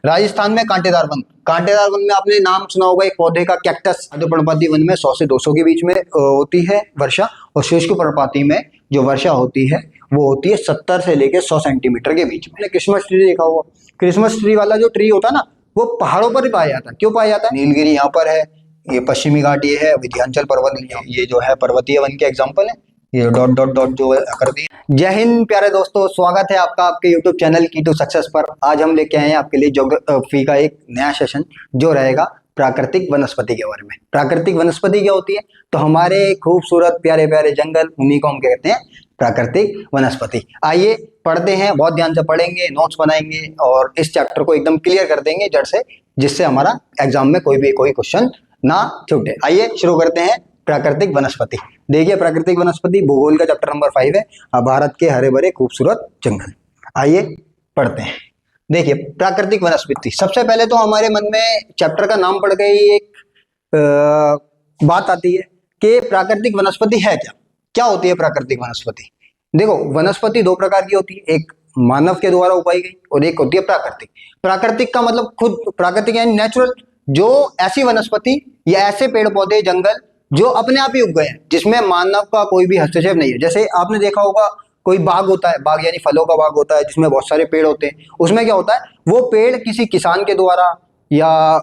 राजस्थान में कांटेदार वन। कांटेदार वन में आपने नाम सुना होगा एक पौधे का, कैक्टस। आर्द्र पर्णपाती वन में 100 से 200 के बीच में होती है वर्षा, और शुष्क पर्णपाती में जो वर्षा होती है वो होती है 70 से लेकर 100 सेंटीमीटर के बीच में। क्रिसमस ट्री देखा होगा, क्रिसमस ट्री वाला जो ट्री होता है ना, वो पहाड़ों पर ही पाया जाता है। क्यों पाया जाता है? नीलगिरी यहाँ पर है, ये पश्चिमी घाट ये है, विंध्याचल पर्वत ये जो है पर्वतीय वन के एग्जाम्पल है। ये डॉट डॉट डॉट जो कर दिए। जय हिंद प्यारे दोस्तों, स्वागत है आपका आपके YouTube चैनल की टू सक्सेस पर। आज हम लेके आए हैं आपके लिए ज्योग्राफी का एक नया सेशन जो रहेगा प्राकृतिक वनस्पति के बारे में। प्राकृतिक वनस्पति क्या होती है? तो हमारे खूबसूरत प्यारे प्यारे जंगल, उन्हीं को हम कहते हैं प्राकृतिक वनस्पति। आइए पढ़ते हैं, बहुत ध्यान से पढ़ेंगे, नोट्स बनाएंगे और इस चैप्टर को एकदम क्लियर कर देंगे जड़ से, जिससे हमारा एग्जाम में कोई क्वेश्चन ना छूटे। आइए शुरू करते हैं प्राकृतिक वनस्पति। देखिए प्राकृतिक वनस्पति भूगोल का चैप्टर नंबर 5 है, भारत के हरे भरे खूबसूरत जंगल। आइए पढ़ते हैं। देखिए प्राकृतिक वनस्पति, सबसे पहले तो हमारे मन में चैप्टर का नाम पढ़ के ही एक बात आती है कि प्राकृतिक वनस्पति है क्या। क्या होती है प्राकृतिक वनस्पति? देखो वनस्पति दो प्रकार की होती है, एक मानव के द्वारा उगाई गई और एक होती है प्राकृतिक। प्राकृतिक का मतलब खुद, प्राकृतिक यानी नेचुरल, जो ऐसी वनस्पति या ऐसे पेड़ पौधे जंगल जो अपने आप ही उग गए हैं, जिसमें मानव का कोई भी हस्तक्षेप नहीं है। जैसे आपने देखा होगा कोई बाग होता है, बाग यानी फलों का बाग होता है जिसमें बहुत सारे पेड़ होते हैं। उसमें क्या होता है, वो पेड़ किसी किसान के द्वारा या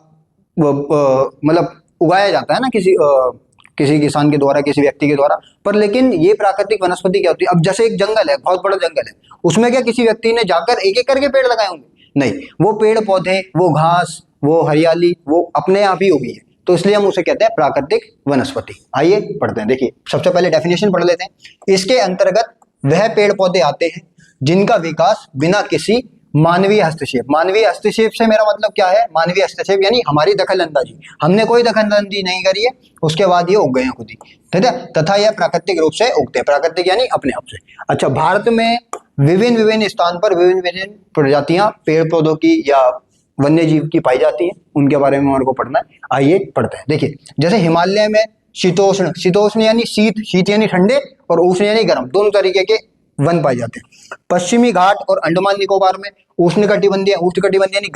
मतलब उगाया जाता है ना, किसी किसान के द्वारा, किसी व्यक्ति के द्वारा। पर लेकिन ये प्राकृतिक वनस्पति क्या होती है? अब जैसे एक जंगल है, बहुत बड़ा जंगल है, उसमें क्या किसी व्यक्ति ने जाकर एक एक करके पेड़ लगाए होंगे? नहीं, वो पेड़ पौधे, वो घास, वो हरियाली, वो अपने आप ही उगी है, तो इसलिए हम उसे कहते हैं प्राकृतिक वनस्पति। आइए पढ़ते हैं। देखिए सबसे पहले डेफिनेशन पढ़ लेते हैं। इसके अंतर्गत वह पेड़ पौधे आते हैं जिनका विकास बिना किसी मानवीय हस्तक्षेप। मानवीय हस्तक्षेप से मेरा मतलब क्या है? मानवीय हस्तक्षेप यानी हमारी दखल अंदाजी, हमने कोई दखल अंदाजी नहीं करी है, उसके बाद ये उग गए हैं खुद ही, ठीक है। तथा यह प्राकृतिक रूप से उगते हैं, प्राकृतिक यानी अपने आप से। अच्छा, भारत में विभिन्न विभिन्न स्थान पर विभिन्न विभिन्न प्रजातियां पेड़ पौधों की या वन्य जीव की पाई जाती है, उनके बारे में हमारे को पढ़ना है। आइए पढ़ते हैं। देखिए जैसे हिमालय में शीतोष्ण, शीतोष्ण यानी शीत, शीत यानी ठंडे, और उष्ण यानी गर्म, दोनों तरीके के वन पाए जाते हैं। पश्चिमी घाट और अंडमान निकोबार में उष्णकटिबंधीय, उष्णकटिबंधीय यानी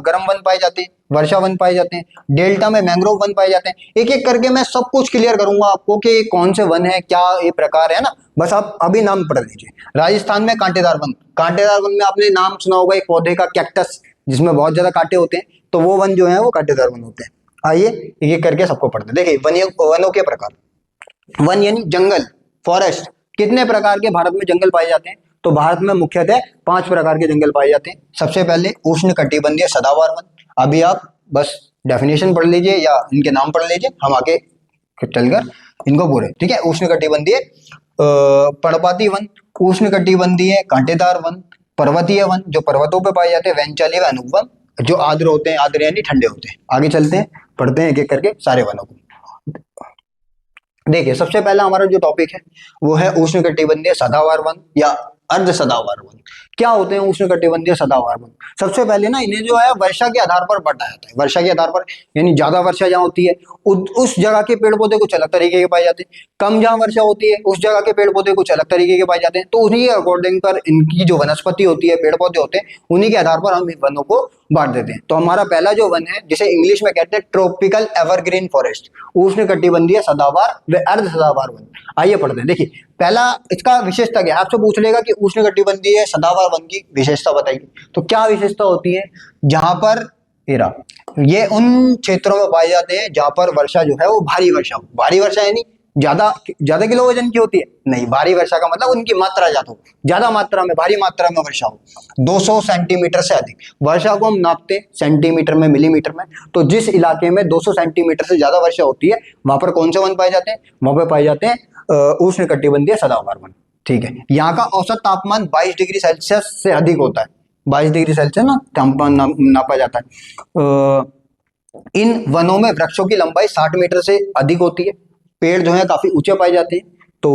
गर्म वन पाए जाते हैं, वर्षा वन पाए जाते हैं। डेल्टा में मैंग्रोव वन पाए जाते हैं। एक एक करके मैं सब कुछ क्लियर करूंगा आपको कि कौन से वन है, क्या ये प्रकार है ना, बस आप अभी नाम पढ़ लीजिए। राजस्थान में कांटेदार वन। कांटेदार वन में आपने नाम सुना होगा एक पौधे का, कैक्टस, जिसमें बहुत ज्यादा कांटे होते हैं, तो वो वन जो है वो कांटेदार वन होते हैं। आइए एक एक करके सबको पढ़ते हैं। देखिए वनों के प्रकार। वन यानी जंगल, फॉरेस्ट। कितने प्रकार के भारत में जंगल पाए जाते हैं? तो भारत में मुख्यतः 5 प्रकार के जंगल पाए जाते हैं। सबसे पहले उष्णकटिबंधीय सदाबहार वन। अभी आप बस डेफिनेशन पढ़ लीजिए या इनके नाम पढ़ लीजिए, हम आगे चलकर इनको पूरे, ठीक है। उष्णकटिबंधीय पर्णपाती वन, उष्णकटिबंधीय कांटेदार वन, पर्वतीय वन जो पर्वतों पे पाए जाते हैं, वैनचाली व अनुवन जो आर्द्र होते हैं, आर्द्र यानी ठंडे होते हैं। आगे चलते हैं, पढ़ते हैं एक एक करके सारे वनों को। देखिए सबसे पहला हमारा जो टॉपिक है वो है उष्णकटिबंधीय सदाबहार वन या अर्ध सदाबहार वन। क्या होते हैं उष्णकटिबंधीय सदाबहार वन? सबसे पहले ना इन्हें जो है वर्षा के आधार पर बांटा जाता है। वर्षा के आधार पर यानी ज्यादा वर्षा जहाँ होती है उस जगह के पेड़ पौधे कुछ अलग तरीके के पाए जाते हैं, कम जहाँ वर्षा होती है उस जगह के पेड़ पौधे कुछ अलग तरीके के पाए जाते हैं। तो उन्हीं के अकॉर्डिंग पर इनकी जो वनस्पति होती है, पेड़ पौधे होते हैं, उन्हीं के आधार पर हम इन वनों को बांट देते हैं। तो हमारा पहला जो वन है, जिसे इंग्लिश में कहते हैं ट्रॉपिकल एवरग्रीन फॉरेस्ट, उष्णकटिबंधीय सदाबहार व अर्ध सदाबहार वन। आइए पढ़ते हैं। देखिए पहला इसका विशेषता क्या है? आपसे पूछ लेगा कि उष्णकटिबंधीय सदाबहार वन की विशेषता बताइए, तो क्या विशेषता होती है? जहां पर ये उन क्षेत्रों में पाए जाते हैं जहां पर वर्षा जो है वो भारी वर्षा हो। भारी वर्षा यानी ज्यादा किलो वजन की होती है? नहीं, भारी वर्षा का मतलब उनकी मात्रा ज्यादा हो, ज्यादा मात्रा में, भारी मात्रा में वर्षा हो, 200 सेंटीमीटर से अधिक। वर्षा को हम नापते सेंटीमीटर में, मिलीमीटर में, तो जिस इलाके में 200 सेंटीमीटर से ज्यादा वर्षा होती है वहां पर कौन से वन पाए जाते हैं? वहां पर पाए जाते हैं उष्णकटिबंधीय सदाबहार वन, ठीक है। यहाँ का औसत तापमान 22 डिग्री सेल्सियस से अधिक होता है। 22 डिग्री सेल्सियस ना तापमान नापा जाता है। इन वनों में वृक्षों की लंबाई 60 मीटर से अधिक होती है। पेड़ जो है काफी ऊंचे पाए जाते हैं। तो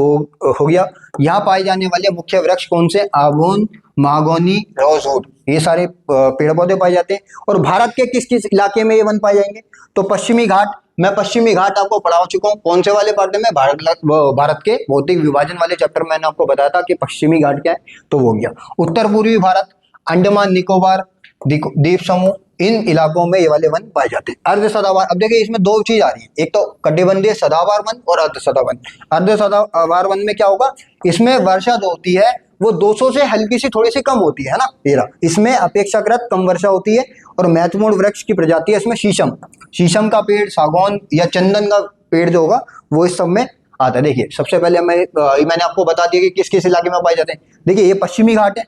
हो गया, यहाँ पाए जाने वाले मुख्य वृक्ष कौन से? आबून, मागोनी, रोजवुड, ये सारे पेड़ पौधे पाए जाते हैं। और भारत के किस किस इलाके में ये वन पाए जाएंगे? तो पश्चिमी घाट। मैं पश्चिमी घाट आपको पढ़ा चुका हूँ, कौन से वाले पार्ट में? भारत के भौतिक विभाजन वाले चैप्टर में मैंने आपको बताया था कि पश्चिमी घाट क्या है, तो वो गया। उत्तर पूर्वी भारत, अंडमान निकोबार द्वीप समूह, इन इलाकों में ये वाले वन पाए जाते हैं। अर्ध सदाबहार, अब देखिए इसमें दो चीज आ रही है, एक तो कटिबंधीय सदाबहार वन और अर्ध सदाबहार। अर्ध सदाबहार वन में क्या होगा, इसमें वर्षा जो होती है वो 200 से हल्की सी थोड़ी सी कम होती है ना, तेरा इसमें अपेक्षाकृत कम वर्षा होती है। और महत्वपूर्ण वृक्ष की प्रजाति है इसमें शीशम, शीशम का पेड़, सागौन या चंदन का पेड़ जो होगा वो इस सब में आता है। देखिए सबसे पहले मैंने आपको बता दिया कि किस किस इलाके में पाए जाते हैं। देखिए ये पश्चिमी घाट है,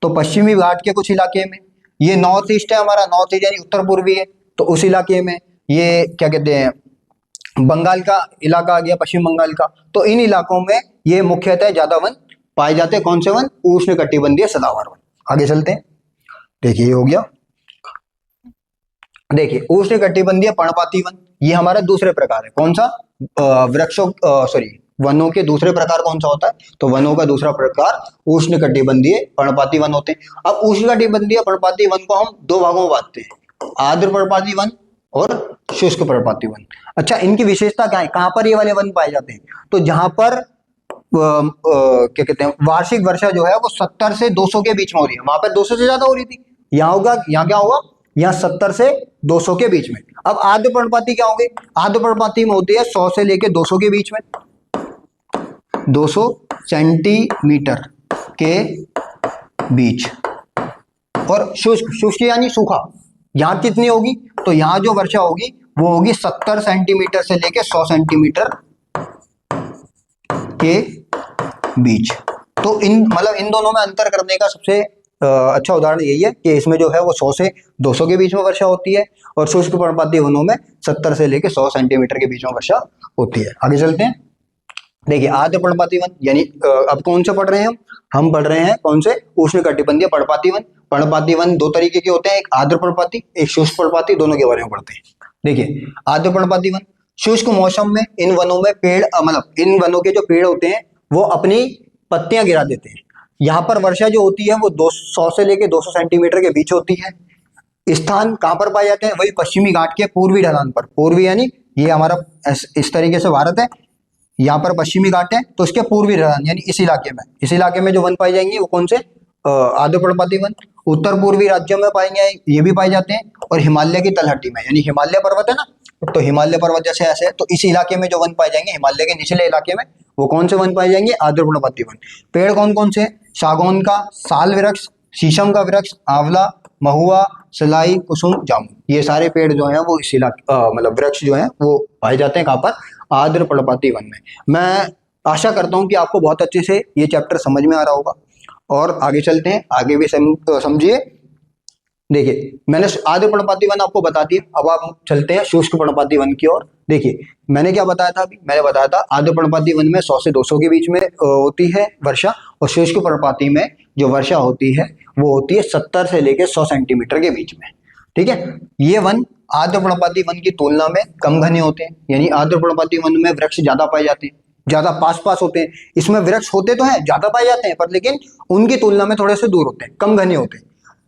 तो पश्चिमी घाट के कुछ इलाके में, ये नॉर्थ ईस्ट है हमारा, नॉर्थ ईस्ट यानी उत्तर पूर्वी है, तो उस इलाके में ये क्या कहते हैं बंगाल का इलाका आ गया, पश्चिम बंगाल का, तो इन इलाकों में ये मुख्यतः ज्यादा वन पाए जाते हैं। कौन से वन, उष्ण कटिबंधीय सदाबहार वन। आगे चलते हैं, देखिए ये हो गया। देखिए उष्ण कटिबंधीय पर्णपाती वन, ये हमारा दूसरे प्रकार है। कौन सा, वृक्षों वनों के दूसरे प्रकार कौन सा होता है, तो वनों का दूसरा प्रकार उष्ण कटिबंधीय पर्णपाती वन होते हैं। अब उष्ण कटिबंधीय पर्णपाती वन को हम दो भागों में बांटते हैं, आर्द्र पर्णपाती वन और शुष्क पर्णपाती वन। अच्छा, इनकी विशेषता क्या है, कहां पर ये वाले वन पाए जाते हैं, तो जहां पर क्या कहते हैं वार्षिक वर्षा जो है वो 70 से 200 के बीच में हो रही है। वहां पर 200 से ज्यादा हो रही थी, यहाँ होगा, यहाँ क्या होगा, यहाँ 70 से 200 के बीच में। अब आर्द्र पर्णपाती क्या होंगे, आर्द्र पर्णपाती में होती है 100 से लेके 200 के बीच में, 200 सेंटीमीटर के बीच। और शुष्क, शुष्क यानी सूखा, यहाँ कितनी होगी, तो यहाँ जो वर्षा होगी वो होगी 70 सेंटीमीटर से लेके 100 सेंटीमीटर के बीच। तो इन दोनों में अंतर करने का सबसे अच्छा उदाहरण यही है कि इसमें जो है वो 100 से 200 के बीच में वर्षा होती है, और शुष्क पर्णपाती वनों में 70 से लेके 100 सेंटीमीटर के बीच में वर्षा होती है। आगे चलते हैं, देखिए आर्द्र पर्णपाती वन यानी अब कौन से पढ़ रहे हैं हम पढ़ रहे हैं कौन से, उष्ण कटिबंधीय पर्णपाती वन। पर्णपाती वन दो तरीके के होते हैं, एक आर्द्र पर्णपाती, एक शुष्क पर्णपाती, दोनों के बारे में पढ़ते हैं। देखिए आर्द्र पर्णपाती वन, शुष्क मौसम में इन वनों में पेड़ इन वनों के जो पेड़ होते हैं वो अपनी पत्तियां गिरा देते हैं। यहाँ पर वर्षा जो होती है वो 200 से लेके 200 सेंटीमीटर के बीच होती है। स्थान कहाँ पर पाए जाते हैं, वही पश्चिमी घाट के पूर्वी ढलान पर। पूर्वी यानी ये हमारा इस तरीके से भारत है, यहाँ पर पश्चिमी घाट है, तो इसके पूर्वी ढलान यानी इस इलाके में जो वन पाए जाएंगे वो कौन से, आर्द्र पर्णपाती वन। उत्तर पूर्वी राज्यों में पाएंगे ये भी पाए जाते हैं, और हिमालय की तलहटी में यानी हिमालय पर्वत है ना, तो हिमालय पर्वत जैसे ऐसे है, तो इस इलाके में जो वन पाए जाएंगे हिमालय के निचले इलाके में, वो कौन से वन पाए जाएंगे, आर्द्र पर्णपाती वन। पेड़ कौन कौन से, सागौन का, साल वृक्ष, शीशम का वृक्ष, आंवला, महुआ, सलाई, कुसुम, जामुन, ये सारे पेड़ जो हैं वो इस इलाके वृक्ष जो हैं वो पाए जाते हैं कहाँ पर, आर्द्र पर्णपाती वन में। मैं आशा करता हूँ कि आपको बहुत अच्छे से ये चैप्टर समझ में आ रहा होगा, और आगे चलते हैं, आगे भी समझिए। देखिए मैंने आर्द्र पर्णपाती वन आपको बता दिया, अब आप चलते हैं शुष्क पर्णपाती वन की ओर। देखिए मैंने क्या बताया था अभी, मैंने बताया था आर्द्र पर्णपाती वन में 100 से 200 के बीच में होती है वर्षा, और शुष्क पर्णपाती में जो वर्षा होती है वो होती है 70 से लेकर 100 सेंटीमीटर के बीच में। ठीक है, ये वन आर्द्र पर्णपाती वन की तुलना में कम घने होते हैं, यानी आर्द्र पर्णपाती वन में वृक्ष ज्यादा पाए जाते हैं, ज्यादा पास पास होते हैं। इसमें वृक्ष होते तो हैं, ज्यादा पाए जाते हैं, पर लेकिन उनकी तुलना में थोड़े से दूर होते हैं, कम घने होते हैं।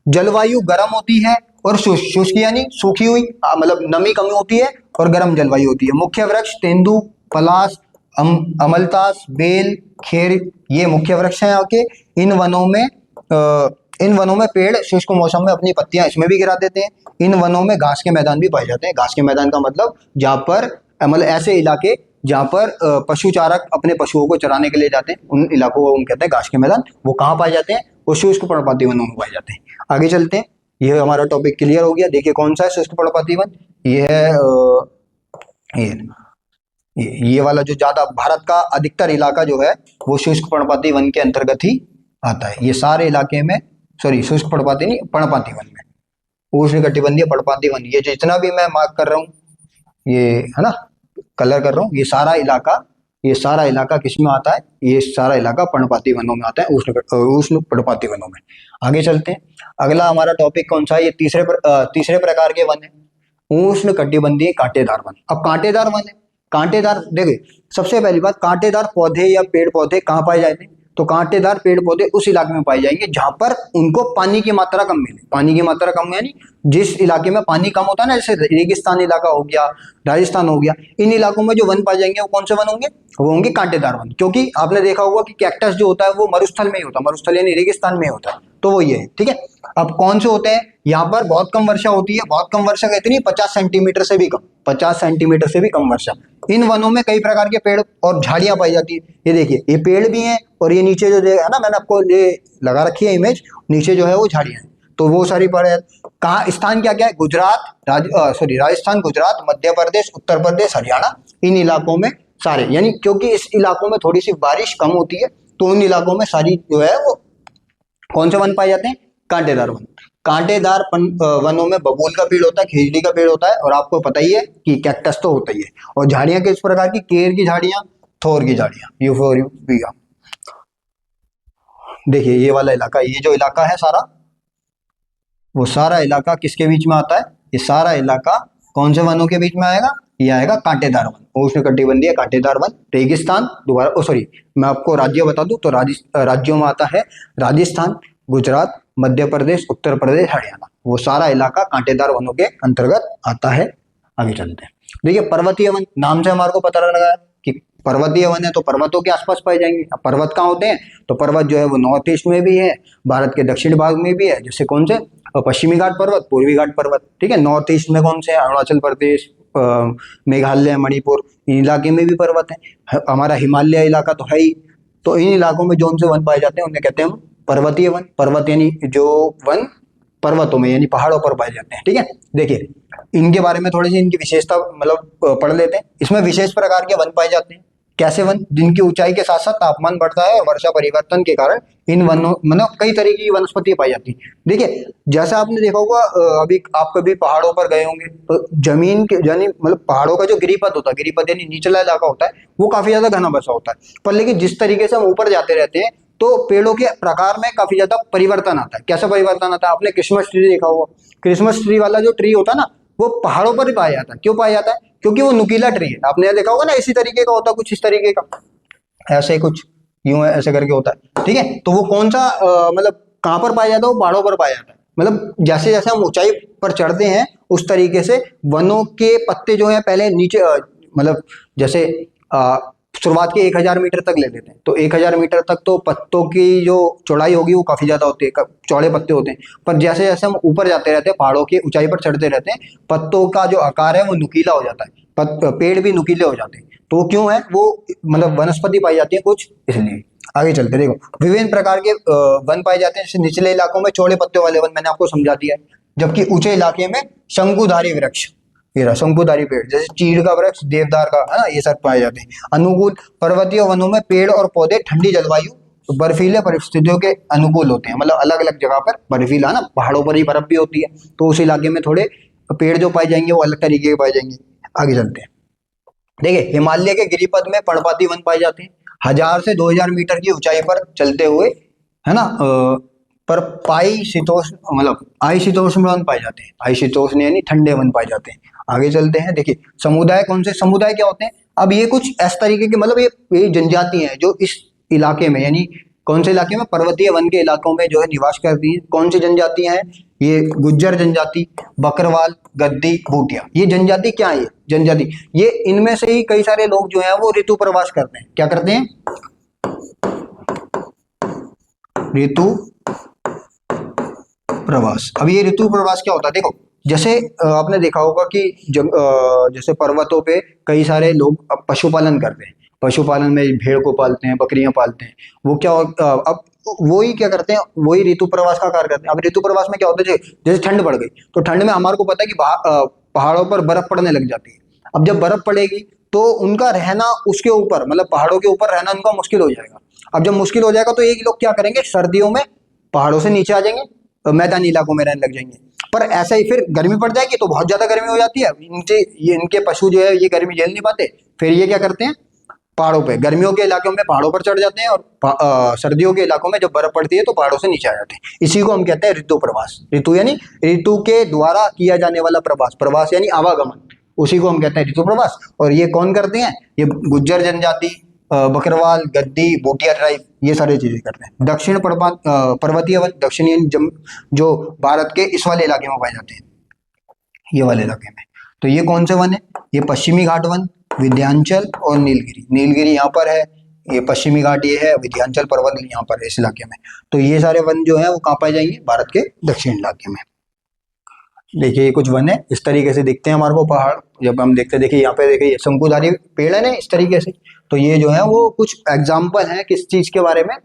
जलवायु गर्म होती है, और शुष्क यानी सूखी हुई, नमी कम होती है और गर्म जलवायु होती है। मुख्य वृक्ष तेंदू, पलाश, अमलतास, बेल, खेर, ये मुख्य वृक्ष हैं यहाँ के। इन वनों में पेड़ शुष्क मौसम में अपनी पत्तियां इसमें भी गिरा देते हैं। इन वनों में घास के मैदान भी पाए जाते हैं। घास के मैदान का मतलब जहाँ पर ऐसे इलाके जहाँ पर पशु चारक अपने पशुओं को चराने के लिए जाते हैं, उन इलाकों को हम कहते हैं घास के मैदान। वो कहाँ पाए जाते हैं, वो शुष्क पर्णपाती वनों में पाए जाते हैं। आगे चलते हैं, ये हमारा टॉपिक क्लियर हो गया। देखिए कौन सा है शुष्क पर्णपाती वन, ये है ये वाला जो ज्यादा भारत का अधिकतर इलाका जो है वो शुष्क पर्णपाती वन के अंतर्गत ही आता है। ये सारे इलाके में, सॉरी शुष्क पर्णपाती नहीं, पर्णपाती वन में, उष्ण कटिबंधीय पर्णपाती वन, ये जितना भी मैं मार्क कर रहा हूँ, ये है ना, कलर कर रहा हूँ, ये सारा इलाका किस में आता है, ये सारा इलाका पर्णपाती वनों में आता है, उष्ण पर्णपाती वनों में। आगे चलते हैं, अगला हमारा टॉपिक कौन सा है, ये तीसरे प्रकार के वन है, उष्ण कटिबंधीय कांटेदार वन। अब कांटेदार वन है, कांटेदार, देखिए सबसे पहली बात, कांटेदार पौधे या पेड़ पौधे कहाँ पाए जाते हैं, तो कांटेदार पेड़ पौधे उस इलाके में पाए जाएंगे जहां पर उनको पानी की मात्रा कम मिले। पानी की मात्रा कम यानी जिस इलाके में पानी कम होता है ना, जैसे रेगिस्तान इलाका हो गया, राजस्थान हो गया, इन इलाकों में जो वन पाए जाएंगे वो कौन से वन होंगे, वो होंगे कांटेदार वन। क्योंकि आपने देखा होगा कि कैक्टस जो होता है वो मरुस्थल में ही होता है, मरुस्थल यानी रेगिस्तान में होता है, तो तो वो ये है, ठीक है। अब कौन से होते हैं, यहाँ पर बहुत कम वर्षा होती है, बहुत कम वर्षा कितनी, 50 सेंटीमीटर से भी कम, 50 सेंटीमीटर से भी कम वर्षा। इन वनों में कई प्रकार के पेड़ और झाड़ियां पाई जाती है। ये देखिए, ये पेड़ भी हैं और ये नीचे जो है ना, मैंने आपको ये लगा रखी है इमेज, नीचे जो है वो झाड़ियां हैं। तो वो सारी पड़े, कहाँ स्थान क्या क्या है, गुजरात, राजस्थान, गुजरात, मध्य प्रदेश, उत्तर प्रदेश, हरियाणा, इन इलाकों में सारे, यानी क्योंकि इस इलाकों में थोड़ी सी बारिश कम होती है, तो उन इलाकों में सारी जो है वो कौन से वन पाए जाते हैं, कांटेदार वन। कांटेदार वनों में बबूल का पेड़ होता है, खजूरी का पेड़ होता है, और आपको पता ही है कि कैक्टस तो होता ही है। और झाड़ियां किस प्रकार की, केर की झाड़ियां, थोर की झाड़ियां, यूफोर्बिया। देखिए ये वाला इलाका, ये जो इलाका है सारा, वो सारा इलाका किसके बीच में आता है, ये सारा इलाका कौन से वनों के बीच में आएगा, ये आएगा कांटेदार वन। उष्णकटिबंधीय कांटेदार वन। रेगिस्तान, दोबारा सॉरी, मैं आपको राज्य बता दूं तो राज्यों में आता है राजस्थान, गुजरात, मध्य प्रदेश, उत्तर प्रदेश, हरियाणा। वो सारा इलाका कांटेदार वनों के अंतर्गत आता है। आगे चलते हैं। देखिए पर्वतीय वन, नाम से हमारे को पता लगा कि पर्वतीय वन है तो पर्वतों के आसपास पाए जाएंगे। अब पर्वत कहाँ होते हैं, तो पर्वत जो है वो नॉर्थ ईस्ट में भी है, भारत के दक्षिण भाग में भी है, जैसे कौन से, पश्चिमी घाट पर्वत, पूर्वी घाट पर्वत, ठीक है। नॉर्थ ईस्ट में कौन से है, अरुणाचल प्रदेश, मेघालय, मणिपुर, इन इलाके में भी पर्वत है। हमारा हिमालय इलाका तो है ही। तो इन इलाकों में जो से वन पाए जाते हैं उन्हें कहते हैं हम पर्वतीय वन। पर्वत यानी जो वन पर्वतों में यानी पहाड़ों पर पाए जाते हैं, ठीक है। देखिए इनके बारे में थोड़ी सी इनकी विशेषता मतलब पढ़ लेते हैं। इसमें विशेष प्रकार के वन पाए जाते हैं। कैसे वन, जिनकी ऊंचाई के साथ साथ तापमान बढ़ता है और वर्षा परिवर्तन के कारण इन वनों मतलब कई तरीके की वनस्पति पाई जाती है। देखिए जैसा आपने देखा होगा, अभी आप कभी पहाड़ों पर गए होंगे तो जमीन के यानी मतलब पहाड़ों का जो गिरिपथ होता है, गिरिपथ यानी निचला इलाका होता है, वो काफी ज्यादा घना बसा होता है। पर लेकिन जिस तरीके से हम ऊपर जाते रहते हैं तो पेड़ों के प्रकार में काफी ज्यादा परिवर्तन आता है। कैसा परिवर्तन आता है, आपने क्रिसमस ट्री देखा होगा, क्रिसमस ट्री वाला जो ट्री होता है ना, वो पहाड़ों पर ही पाया जाता है। क्यों पाया जाता है, क्योंकि वो नुकीला ट्री है। आपने देखा होगा ना, इसी तरीके का होता है, कुछ इस तरीके का, ऐसे कुछ यूं है, ऐसे करके होता है, ठीक है। तो वो कौन सा मतलब कहाँ पर पाया जाता है, वो पहाड़ों पर पाया जाता है। मतलब जैसे जैसे हम ऊंचाई पर चढ़ते हैं उस तरीके से वनों के पत्ते जो है पहले नीचे मतलब जैसे शुरुआत के 1000 मीटर तक ले लेते हैं, तो 1000 मीटर तक तो पत्तों की जो चौड़ाई होगी वो काफी ज्यादा होती है, चौड़े पत्ते होते हैं। पर जैसे जैसे हम ऊपर जाते रहते हैं, पहाड़ों की ऊंचाई पर चढ़ते रहते हैं, पत्तों का जो आकार है वो नुकीला हो जाता है, पेड़ भी नुकीले हो जाते हैं। तो वो क्यों है, वो मतलब वनस्पति पाई जाती है कुछ इसलिए। आगे चलते देखो, विभिन्न प्रकार के वन पाए जाते हैं। जैसे निचले इलाकों में चौड़े पत्ते वाले वन मैंने आपको समझा दिया है, जबकि ऊंचे इलाके में शंकुधारी वृक्ष, ये रहा शंकुधारी पेड़, जैसे चीड़ का वृक्ष, देवदार का, है ना, ये सब पाए जाते हैं। अनुकूल पर्वतीय वनों में पेड़ और पौधे ठंडी जलवायु, बर्फीले परिस्थितियों के अनुकूल होते हैं। मतलब अलग अलग जगह पर बर्फीला, ना पहाड़ों पर ही बर्फ भी होती है, तो उस इलाके में थोड़े पेड़ जो पाए जाएंगे वो अलग तरीके के पाए जाएंगे। आगे चलते हैं। देखिए हिमालय के गिरिपथ में पर्णपाती वन पाए जाते हैं। 1000 से 2000 मीटर की ऊंचाई पर चलते हुए, है ना, पर पाई शीतोष्ण मतलब आइशीतोष्ण वन पाए जाते हैं। आइशीतोष्ण यानी ठंडे वन पाए जाते हैं। आगे चलते हैं। देखिए समुदाय, कौन से समुदाय क्या होते हैं, अब ये कुछ इस तरीके के मतलब ये जनजाति हैं जो इस इलाके में यानी कौन से इलाके में, पर्वतीय वन के इलाकों में जो है निवास करती हैं। कौन सी जनजातियां हैं, ये गुज्जर जनजाति, बकरवाल, गद्दी, भूटिया। ये जनजाति क्या है, ये जनजाति, ये इनमें से ही कई सारे लोग जो है वो ऋतु प्रवास करते हैं। क्या करते हैं, ऋतु प्रवास। अब ये ऋतु प्रवास क्या होता है, देखो जैसे आपने देखा होगा कि जैसे पर्वतों पे कई सारे लोग पशुपालन करते हैं। पशुपालन में भेड़ को पालते हैं, बकरियां पालते हैं। वो क्या अब वही क्या करते हैं, वही ऋतु प्रवास का कार्य करते हैं। अब ऋतु प्रवास में क्या होता है, जैसे ठंड बढ़ गई तो ठंड में हमारे को पता है कि पहाड़ों पर बर्फ पड़ने लग जाती है। अब जब बर्फ पड़ेगी तो उनका रहना उसके ऊपर मतलब पहाड़ों के ऊपर रहना उनका मुश्किल हो जाएगा। अब जब मुश्किल हो जाएगा तो ये लोग क्या करेंगे, सर्दियों में पहाड़ों से नीचे आ जाएंगे, मैदानी इलाकों में रहने लग जाएंगे। पर ऐसा ही फिर गर्मी पड़ जाएगी तो बहुत ज्यादा गर्मी हो जाती है, इनके पशु जो है ये गर्मी झेल नहीं पाते। फिर ये क्या करते हैं, पहाड़ों पे, गर्मियों के इलाकों में पहाड़ों पर चढ़ जाते हैं और सर्दियों के इलाकों में जब बर्फ पड़ती है तो पहाड़ों से नीचे आ जाते हैं। इसी को हम कहते हैं ऋतु प्रवास। ऋतु यानी ऋतु के द्वारा किया जाने वाला प्रवास, प्रवास यानी आवागमन, उसी को हम कहते हैं ऋतु प्रवास। और ये कौन करते हैं, ये गुज्जर जनजाति, बकरवाल, गद्दी, भूटिया ट्राइब, ये सारी चीजें करते हैं। दक्षिण पर्वतीय वन, दक्षिणी जो भारत के इस वाले इलाके में पाए जाते हैं, ये वाले इलाके में। तो ये कौन से वन है, ये पश्चिमी घाट वन, विंध्याचल और नीलगिरी। नीलगिरी यहाँ पर है, ये पश्चिमी घाट ये है, विंध्याचल पर्वत यहाँ पर इस इलाके में। तो ये सारे वन जो है वो कहाँ पाए जाएंगे, भारत के दक्षिण इलाके में। देखिए ये कुछ वन है, इस तरीके से दिखते हैं हमारे को पहाड़ जब हम देखते हैं। देखिए यहाँ पे देखिए शंकुधारी पेड़ है ना इस तरीके से। तो ये जो है वो कुछ एग्जाम्पल है किस चीज के बारे में,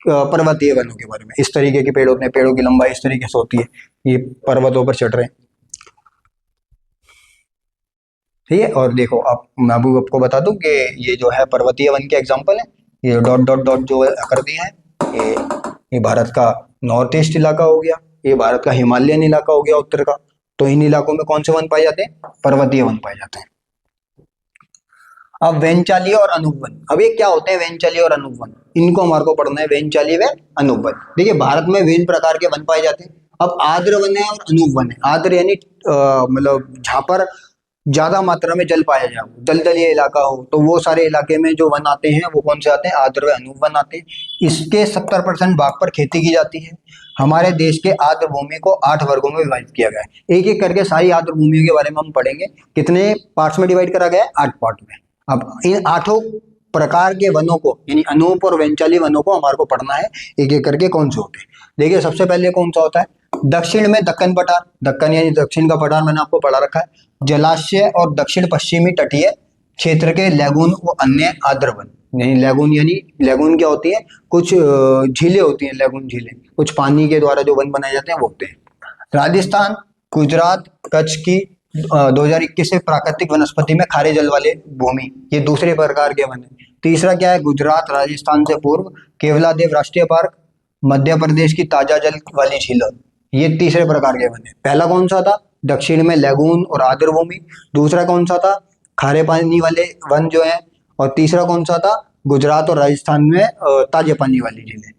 पर्वतीय वनों के बारे में। इस तरीके के पेड़ होते हैं, पेड़ों की लंबाई इस तरीके से होती है, ये पर्वतों पर चढ़ रहे हैं, ठीक है। और देखो आप, मैं अभी आपको बता दूं कि ये जो है पर्वतीय वन के एग्जाम्पल है, ये डॉट डॉट डॉट जो कर दिए हैं, ये ये भारत का नॉर्थ ईस्ट इलाका हो गया, ये भारत का हिमालयन इलाका हो गया उत्तर का। तो इन इलाकों में कौन से वन पाए जाते हैं, पर्वतीय वन पाए जाते हैं। अब वेंचाली और अनूप वन, अब ये क्या होते हैं वेंचाली और अनूप वन, इनको हमारे को पढ़ना है, वेंचाली व अनूप वन। देखिए भारत में विभिन्न प्रकार के वन पाए जाते हैं। अब आर्द्र वन है और अनूप वन है। आर्द्र यानी मतलब जहाँ पर ज्यादा मात्रा में जल पाया जाए, दलदलीय इलाका हो, तो वो सारे इलाके में जो वन आते हैं वो कौन से आते हैं, आर्द्र व अनूप वन आते हैं। इसके 70% भाग पर खेती की जाती है। हमारे देश के आर्द्र भूमि को 8 वर्गों में विभाजित किया गया है। एक एक करके सारी आर्द्र भूमियों के बारे में हम पढ़ेंगे। कितने पार्ट्स में डिवाइड करा गया है, 8 पार्ट में। अब इन 8 प्रकार के वनों को, यानी अनूप और वेंचाली वनों को हमारे को पढ़ना है एक एक करके कौन से होते हैं। देखिए सबसे पहले कौन सा होता है, दक्षिण में दक्कन पठार, दक्कन यानी दक्षिण का पठार मैंने आपको पढ़ा रखा है। जलाशय और दक्षिण पश्चिमी तटीय क्षेत्र के लैगून व अन्य आर्द्र वन, यानी लैगून, यानी लैगून क्या होती है, कुछ झीलें होती हैं, लैगून झीलें, कुछ पानी के द्वारा जो वन बनाए जाते हैं वो होते हैं। राजस्थान, गुजरात, कच्छ की 2021 से प्राकृतिक वनस्पति में खारे जल वाले भूमि, ये दूसरे प्रकार के वन है। तीसरा क्या है, गुजरात राजस्थान से पूर्व केवलादेव राष्ट्रीय पार्क, मध्य प्रदेश की ताजा जल वाली झीलें, ये तीसरे प्रकार के वन है। पहला कौन सा था, दक्षिण में लैगून और आर्द्र भूमि। दूसरा कौन सा था, खारे पानी वाले वन जो है। और तीसरा कौन सा था, गुजरात और राजस्थान में ताजे पानी वाली झीलें।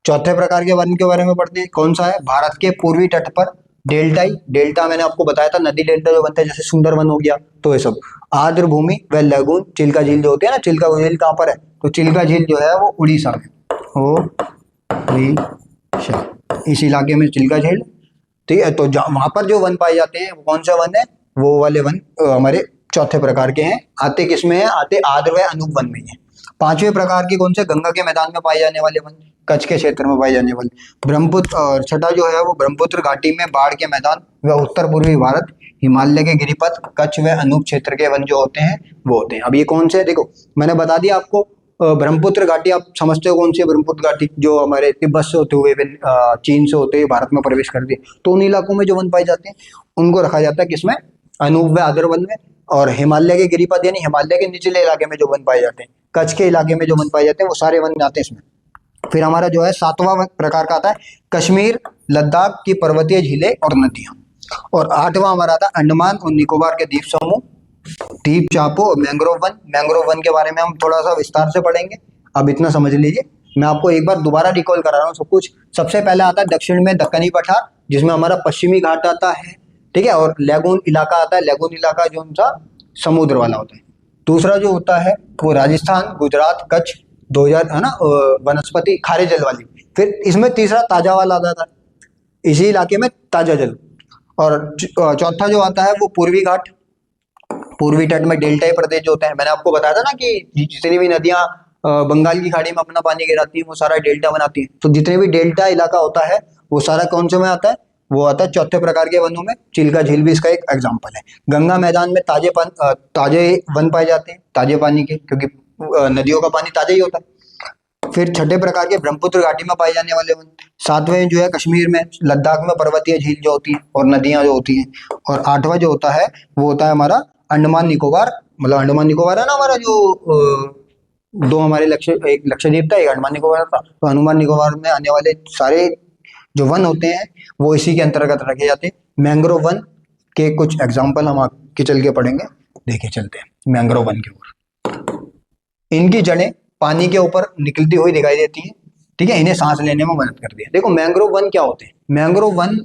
चौथे प्रकार के वन के बारे में पढ़ते हैं, कौन सा है, भारत के पूर्वी तट पर डेल्टाई, डेल्टा मैंने आपको बताया था, नदी डेल्टा जो बनता है, जैसे सुंदरवन हो गया, तो ये सब आर्द्र भूमि व लैगून। चिल्का झील जो होती है ना, चिल्का झील कहाँ पर है, तो चिल्का झील जो है वो उड़ीसा में, उड़ीसा इस इलाके में चिल्का झील, ठीक है। तो वहां पर जो वन पाए जाते हैं वो कौन सा वन है, वो वाले वन हमारे चौथे प्रकार के हैं। आते किस में है, आते आर्द्र व अनूप वन में है। पांचवें प्रकार के कौन से, गंगा के मैदान में पाए जाने वाले वन, कच्छ के क्षेत्र में पाए जाने वाले। ब्रह्मपुत्र, और छठा जो है वो ब्रह्मपुत्र घाटी में बाढ़ के मैदान व उत्तर पूर्वी भारत, हिमालय के गिरिपथ, कच्छ व अनूप क्षेत्र के वन जो होते हैं वो होते हैं। अब ये कौन से, देखो मैंने बता दिया आपको, ब्रह्मपुत्र घाटी आप समझते हो कौन सी है, ब्रह्मपुत्र घाटी जो हमारे तिब्बत से होते हुए चीन से होते हुए भारत में प्रवेश करती है। तो उन इलाकों में जो वन पाए जाते हैं उनको रखा जाता है किसमें, अनूप व आर्द्र वन में। और हिमालय के गिरिपथ यानी हिमालय के निचले इलाके में जो वन पाए जाते हैं, कच्छ के इलाके में जो वन पाए जाते हैं वो सारे वन आते हैं इसमें। फिर हमारा जो है 7वां प्रकार का आता है कश्मीर लद्दाख की पर्वतीय झीलें और नदियां। और 8वां हमारा आता है अंडमान और निकोबार के द्वीप समूह, द्वीप चापो और मैंग्रोव वन। मैंग्रोव वन के बारे में हम थोड़ा सा विस्तार से पढ़ेंगे, अब इतना समझ लीजिए। मैं आपको एक बार दोबारा रिकॉल करा रहा हूँ सब कुछ। सबसे पहले आता है दक्षिण में दक्कनी पठार, जिसमें हमारा पश्चिमी घाट आता है, ठीक है। और लैगून इलाका आता है, लैगून इलाका जो उनका समुद्र वाला होता है। दूसरा जो होता है वो राजस्थान, गुजरात, कच्छ 2000 है ना, वनस्पति खारे जल वाली। फिर इसमें तीसरा ताजा वाला आता था, इसी इलाके में ताजा जल। और चौथा जो आता है वो पूर्वी घाट, पूर्वी तट में डेल्टाई प्रदेश जो होते हैं। मैंने आपको बताया था ना कि जितनी भी नदियां बंगाल की खाड़ी में अपना पानी गिराती हैं वो सारा डेल्टा बनाती हैं। तो जितने भी डेल्टा इलाका होता है वो सारा कौन से में आता है, वो आता है चौथे प्रकार के वनों में। चिल्का झील भी इसका एक एग्जाम्पल है। गंगा मैदान में ताजे वन पाए जाते हैं, ताजे पानी के, क्योंकि नदियों का पानी ताजा ही होता है। फिर छठे प्रकार के ब्रह्मपुत्र घाटी में पाए जाने वाले वन। 7वें जो है कश्मीर में, लद्दाख में पर्वतीय झील जो होती है और नदियां जो होती हैं। और 8वां जो होता है वो होता है हमारा अंडमान निकोबार, मतलब अंडमान निकोबार है ना हमारा जो दो हमारे एक लक्षद्वीप था, एक अंडमान निकोबार था। तो अंडमान निकोबार में आने वाले सारे जो वन होते हैं वो इसी के अंतर्गत रखे जाते हैं। मैंग्रोव वन के कुछ एग्जाम्पल हम आगे चल के पढ़ेंगे। देखे चलते हैं मैंग्रोव वन के ऊपर। इनकी जड़ें पानी के ऊपर निकलती हुई दिखाई देती है, ठीक है। इन्हें सांस लेने में मदद करती है। देखो मैंग्रोव वन क्या होते हैं, मैंग्रोव वन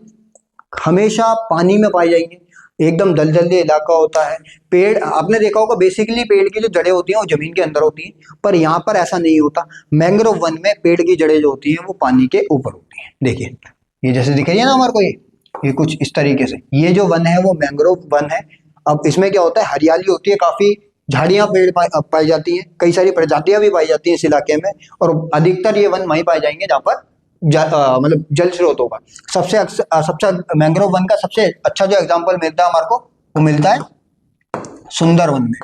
हमेशा पानी में पाए जाएंगे, एकदम दलदली इलाका होता है। पेड़ आपने देखा होगा, बेसिकली पेड़ की जो जड़ें होती हैं वो जमीन के अंदर होती हैं, पर यहाँ पर ऐसा नहीं होता। मैंग्रोव वन में पेड़ की जड़ें जो होती हैं वो पानी के ऊपर होती हैं। देखिए ये जैसे दिख रही है ना हमारे को, ये कुछ इस तरीके से, ये जो वन है वो मैंग्रोव वन है। अब इसमें क्या होता है, हरियाली होती है काफी, झाड़ियां पेड़ पाई जाती हैं, कई सारी प्रजातियां भी पाई जाती हैं इस इलाके में, और अधिकतर ये वन वहीं पाए जाएंगे जहाँ पर मतलब जल स्रोत होगा। सबसे मैंग्रोव वन का सबसे अच्छा जो एग्जांपल मिलता है हमारे को, वो मिलता है सुंदरवन में।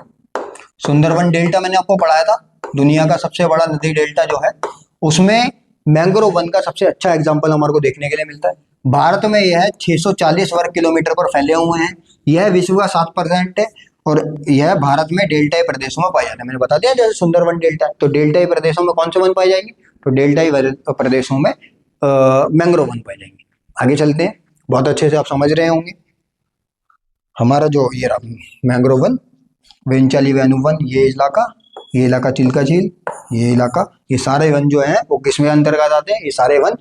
सुंदरवन डेल्टा मैंने आपको पढ़ाया था, दुनिया का सबसे बड़ा नदी डेल्टा जो है, उसमें मैंग्रोव वन का सबसे अच्छा एग्जांपल हमारे को देखने के लिए मिलता है। भारत में यह 640 वर्ग किलोमीटर पर फैले हुए हैं। यह विश्व का 7% है, और यह भारत में डेल्टाई प्रदेशों में पाया जाता है। मैंने बता दिया जैसे सुंदरवन डेल्टा है, तो डेल्टाई प्रदेशों में कौन से वन पाए जाएंगे, तो डेल्टाई प्रदेशों में मैंग्रोव वन पाए जाएंगे। आगे चलते हैं, बहुत अच्छे से आप समझ रहे होंगे। हमारा जो ये रहा मैंग्रोव वन, वेंचाली वैनू वन, ये इलाका चिल्का झील, ये इलाका, ये सारे वन जो हैं वो किसमें अंतर्गत आते हैं, ये सारे वन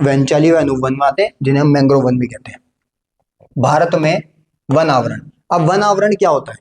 वेंचाली वैनू वन में आते हैं, जिन्हें हम मैंग्रोव वन भी कहते हैं। भारत में वन आवरण, अब वन आवरण क्या होता है,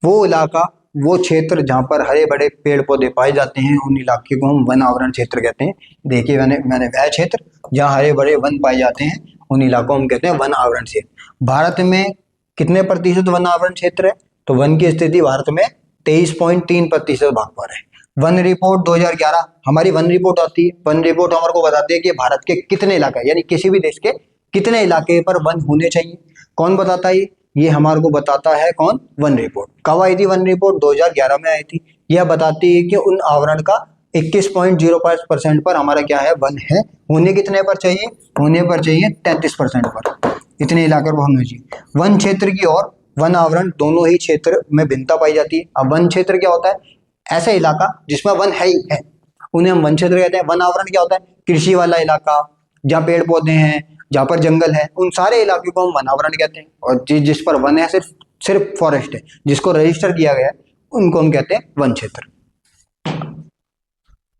वो इलाका, वो क्षेत्र जहाँ पर हरे बड़े पेड़ पौधे पाए जाते हैं, उन इलाके को हम वन आवरण क्षेत्र कहते हैं। देखिए मैंने वह क्षेत्र जहाँ हरे बड़े वन पाए जाते हैं, उन इलाकों को हम कहते हैं वन आवरण क्षेत्र। भारत में कितने प्रतिशत वन आवरण क्षेत्र है, तो वन की स्थिति भारत में 23.3% भाग पर है। वन रिपोर्ट 2011, हमारी वन रिपोर्ट आती है, वन रिपोर्ट हमारे को बताती है कि भारत के कितने इलाके, यानी किसी भी देश के कितने इलाके पर वन होने चाहिए। कौन बताता है ये हमारे को बताता है कौन, वन रिपोर्ट। कब आई थी वन रिपोर्ट, 2011 में आई थी। यह बताती है कि उन आवरण का 21.05% पर हमारा क्या है, वन है। होने कितने पर चाहिए, होने पर चाहिए 33% पर, इतने इलाके पर होने चाहिए। वन क्षेत्र की और वन आवरण दोनों ही क्षेत्र में भिन्नता पाई जाती है। अब वन क्षेत्र क्या होता है, ऐसा इलाका जिसमें वन है ही है, उन्हें हम वन क्षेत्र कहते हैं। वन आवरण क्या होता है, कृषि वाला इलाका, जहाँ पेड़ पौधे हैं, जहाँ पर जंगल है, उन सारे इलाके को हम वन आवरण कहते हैं। और जिस पर वन है, सिर्फ फॉरेस्ट है, जिसको रजिस्टर किया गया है, उनको हम कहते हैं वन क्षेत्र।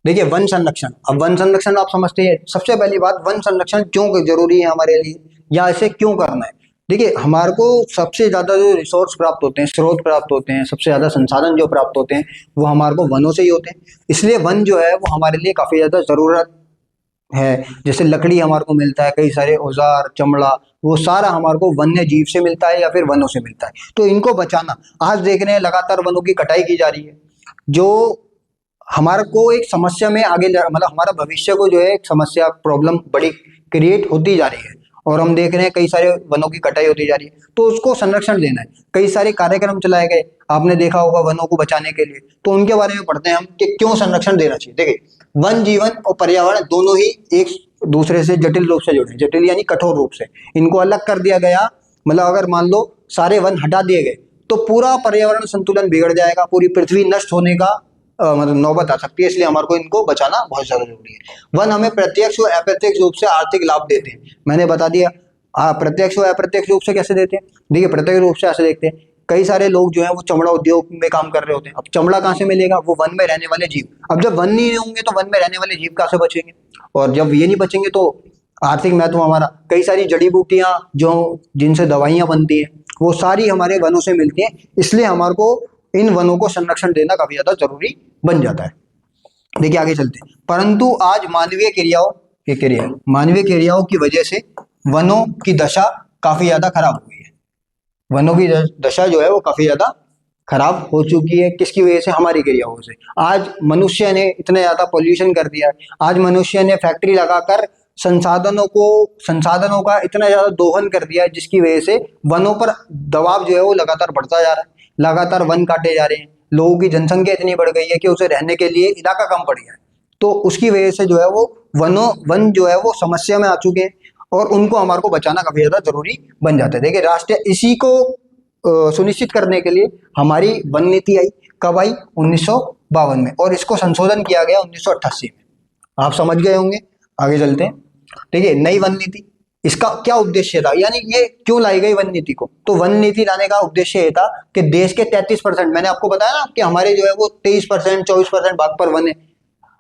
देखिए वन संरक्षण, अब वन संरक्षण आप समझते हैं। सबसे पहली बात, वन संरक्षण क्यों जरूरी है हमारे लिए, या इसे क्यों करना है। देखिए हमारे को सबसे ज्यादा जो रिसोर्स प्राप्त होते हैं, स्रोत प्राप्त होते हैं, सबसे ज्यादा संसाधन जो प्राप्त होते हैं, वो हमारे को वनों से ही होते हैं। इसलिए वन जो है वो हमारे लिए काफी ज्यादा जरूरत है। जैसे लकड़ी हमारे को मिलता है, कई सारे औजार, चमड़ा, वो सारा हमारे को वन्य जीव से मिलता है या फिर वनों से मिलता है। तो इनको बचाना, आज देख रहे हैं लगातार वनों की कटाई की जा रही है, जो हमारे को एक समस्या में मतलब हमारा भविष्य को जो है एक समस्या, प्रॉब्लम बड़ी क्रिएट होती जा रही है। और हम देख रहे हैं कई सारे वनों की कटाई होती जा रही है, तो उसको संरक्षण देना है। कई सारे कार्यक्रम चलाए गए, आपने देखा होगा वनों को बचाने के लिए, तो उनके बारे में पढ़ते हैं हम कि क्यों संरक्षण देना चाहिए। देखिए वन जीवन और पर्यावरण दोनों ही एक दूसरे से जटिल रूप से जुड़े, जटिल यानी कठोर रूप से। इनको अलग कर दिया गया, मतलब अगर मान लो सारे वन हटा दिए गए, तो पूरा पर्यावरण संतुलन बिगड़ जाएगा, पूरी पृथ्वी नष्ट होने का मतलब नौबत आ सकती है। इसलिए हमारे को इनको बचाना बहुत ज्यादा जरूरी है। वन हमें प्रत्यक्ष और अप्रत्यक्ष रूप से आर्थिक लाभ देते हैं, मैंने बता दिया। प्रत्यक्ष और अप्रत्यक्ष रूप से कैसे देते हैं, देखिए प्रत्यक्ष रूप से ऐसे देखते हैं, कई सारे लोग जो है वो चमड़ा उद्योग में काम कर रहे होते हैं। अब चमड़ा कहाँ से मिलेगा, वो वन में रहने वाले जीव। अब जब वन नहीं होंगे तो वन में रहने वाले जीव कहाँ से बचेंगे, और जब ये नहीं बचेंगे तो आर्थिक महत्व हमारा, कई सारी जड़ी बूटियां जो जिनसे दवाइयां बनती हैं, वो सारी हमारे वनों से मिलती हैं। इसलिए हमारे को इन वनों को संरक्षण देना काफी ज्यादा जरूरी बन जाता है। देखिए आगे चलते हैं। परंतु आज मानवीय क्रियाओं की वजह से वनों की दशा काफी ज्यादा खराब हुई है। वनों की दशा जो है वो काफी ज्यादा खराब हो चुकी है। किसकी वजह से, हमारी क्रियाओं से। आज मनुष्य ने इतना ज्यादा पोल्यूशन कर दिया है, आज मनुष्य ने फैक्ट्री लगाकर संसाधनों का इतना ज्यादा दोहन कर दिया है, जिसकी वजह से वनों पर दबाव जो है वो लगातार बढ़ता जा रहा है। लगातार वन काटे जा रहे हैं, लोगों की जनसंख्या इतनी बढ़ गई है कि उसे रहने के लिए इलाका कम पड़ गया है। तो उसकी वजह से जो है वो वन जो है वो समस्या में आ चुके हैं, और उनको हमारे को बचाना काफी ज्यादा जरूरी बन जाता है। देखिए राष्ट्रीय, इसी को सुनिश्चित करने के लिए हमारी वन नीति आई। कब आई, 1952 में, और इसको संशोधन किया गया 1988 में। आप समझ गए होंगे। आगे चलते हैं। देखिए नई वन नीति, इसका क्या उद्देश्य था, यानी ये क्यों लाई गई वन नीति को। तो वन नीति लाने का उद्देश्य ये था कि देश के 33%, मैंने आपको बताया ना कि हमारे जो है वो 23% 24% भाग पर वन है,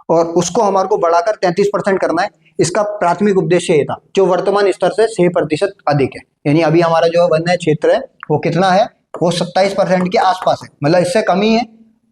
और उसको हमारे को बढ़ाकर 33% करना है। इसका प्राथमिक उद्देश्य ये था, जो वर्तमान स्तर से 6% अधिक है। यानी अभी हमारा जो वन क्षेत्र है वो कितना है, वो 27% के आसपास है, मतलब इससे कम ही है।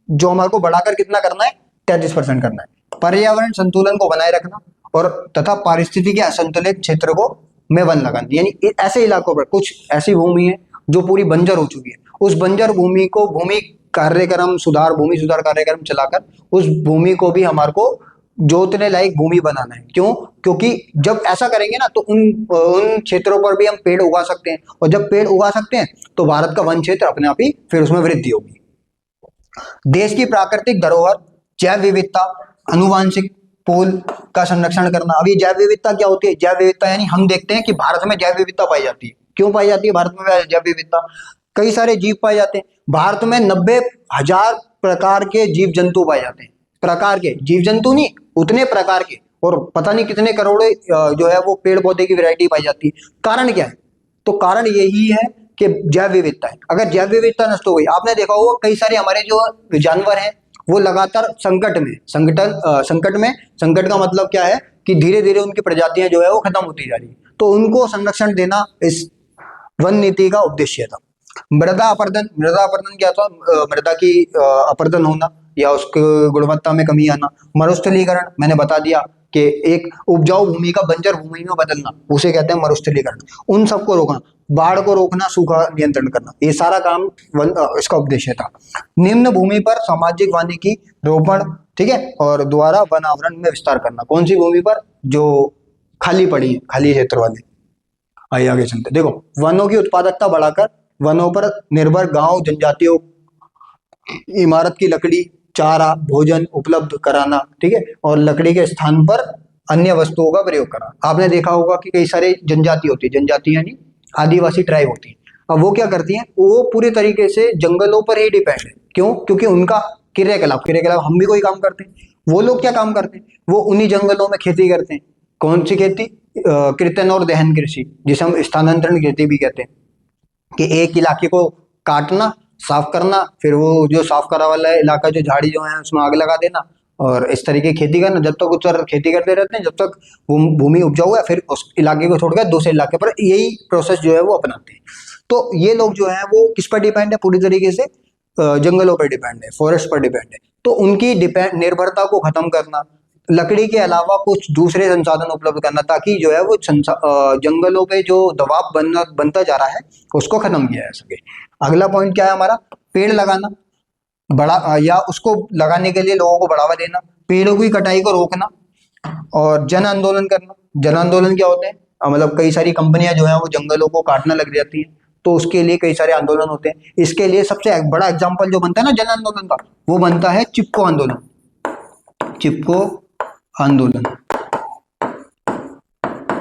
जो हमारे को बढ़ाकर कितना करना है, 33% करना है। पर्यावरण संतुलन को बनाए रखना और तथा पारिस्थितिकी असंतुलित क्षेत्र को में वन लगाना, यानी ऐसे इलाकों पर कुछ ऐसी भूमि है जो पूरी बंजर हो चुकी है, उस बंजर भूमि को भूमि कार्यक्रम सुधार, भूमि सुधार कार्यक्रम चलाकर उस भूमि को भी हमारे को जोतने लायक भूमि बनाना है। क्यों? क्योंकि जब ऐसा करेंगे ना तो उन क्षेत्रों पर भी हम पेड़ उगा सकते हैं, और जब पेड़ उगा सकते हैं तो भारत का वन क्षेत्र अपने आप ही फिर उसमें वृद्धि होगी। देश की प्राकृतिक धरोहर, जैव विविधता, अनुवांशिक पूल का संरक्षण करना। अभी जैव विविधता क्या होती है? जैव विविधता यानी हम देखते हैं कि भारत में जैव विविधता पाई जाती है। क्यों पाई जाती है भारत में जैव विविधता? कई सारे जीव पाए जाते हैं भारत में, 90,000 प्रकार के जीव जंतु पाए जाते हैं। प्रकार के जीव जंतु नहीं, उतने प्रकार के, और पता नहीं कितने करोड़ों जो है वो पेड़ पौधे की वैरायटी पाई जाती है। कारण क्या है? तो कारण यही है कि जैव विविधता है। अगर जैव विविधता नष्ट हो गई, आपने देखा होगा कई सारे हमारे जो जानवर हैं वो लगातार संकट का मतलब क्या है कि धीरे धीरे उनकी प्रजातियां जो है वो खत्म होती जा रही है। तो उनको संरक्षण देना इस वन नीति का उद्देश्य था। मृदा अपरदन क्या था? मृदा की अपरदन होना या उसकी गुणवत्ता में कमी आना। मरुस्थलीकरण मैंने बता दिया कि एक उपजाऊ भूमि का बंजर भूमि में बदलना, उसे कहते हैं मरुस्थलीकरण। उन सबको रोकना, बाढ़ को रोकना, सूखा नियंत्रण करना, ये सारा काम इसका उद्देश्य था। निम्न भूमि पर सामाजिक वानिकी रोपण, ठीक है, और द्वारा वन आवरण में विस्तार करना। कौन सी भूमि पर? जो खाली पड़ी है, खाली क्षेत्र वाले। आइए आगे चलते। देखो, वनों की उत्पादकता बढ़ाकर वनों पर निर्भर गांव जनजातियों इमारत की लकड़ी, चारा, भोजन उपलब्ध कराना, ठीक है, और लकड़ी के स्थान पर अन्य वस्तुओं का प्रयोग करना। आपने देखा होगा कि कई सारे जनजाति होती है, जनजाति यानी आदिवासी ट्राइब होती है। अब वो क्या करती हैं? वो पूरी तरीके से जंगलों पर ही डिपेंड है। क्यों? क्योंकि उनका क्रियाकलाप हम भी कोई काम करते हैं, वो लोग क्या काम करते हैं? वो उन्हीं जंगलों में खेती करते हैं। कौन सी खेती? कृत्रिम और दहन कृषि, जिसे हम स्थानांतरण खेती भी कहते हैं, कि एक इलाके को काटना, साफ करना, फिर वो जो साफ करा वाला इलाका जो झाड़ी जो है उसमें आग लगा देना, और इस तरीके की खेती करना। जब तक उस पर खेती करते रहते हैं, जब तक वो भूमि उपजाऊ है, फिर उस इलाके को छोड़कर दूसरे इलाके पर यही प्रोसेस जो है वो अपनाते हैं। तो ये लोग जो है वो किस पर डिपेंड है? पूरी तरीके से जंगलों पर डिपेंड है, फॉरेस्ट पर डिपेंड है। तो उनकी निर्भरता को खत्म करना, लकड़ी के अलावा कुछ दूसरे संसाधन उपलब्ध करना, ताकि जो है वो जंगलों पे जो दबाव बनता जा रहा है उसको खत्म किया जा सके। अगला पॉइंट क्या है हमारा? पेड़ लगाना, या उसको लगाने के लिए लोगों को बढ़ावा देना, पेड़ों की कटाई को रोकना, और जन आंदोलन करना। जन आंदोलन क्या होते हैं? मतलब कई सारी कंपनियां जो है वो जंगलों को काटने लग जाती है, तो उसके लिए कई सारे आंदोलन होते हैं। इसके लिए सबसे बड़ा एग्जाम्पल जो बनता है ना जन आंदोलन का, वो बनता है चिपको आंदोलन। चिपको आंदोलन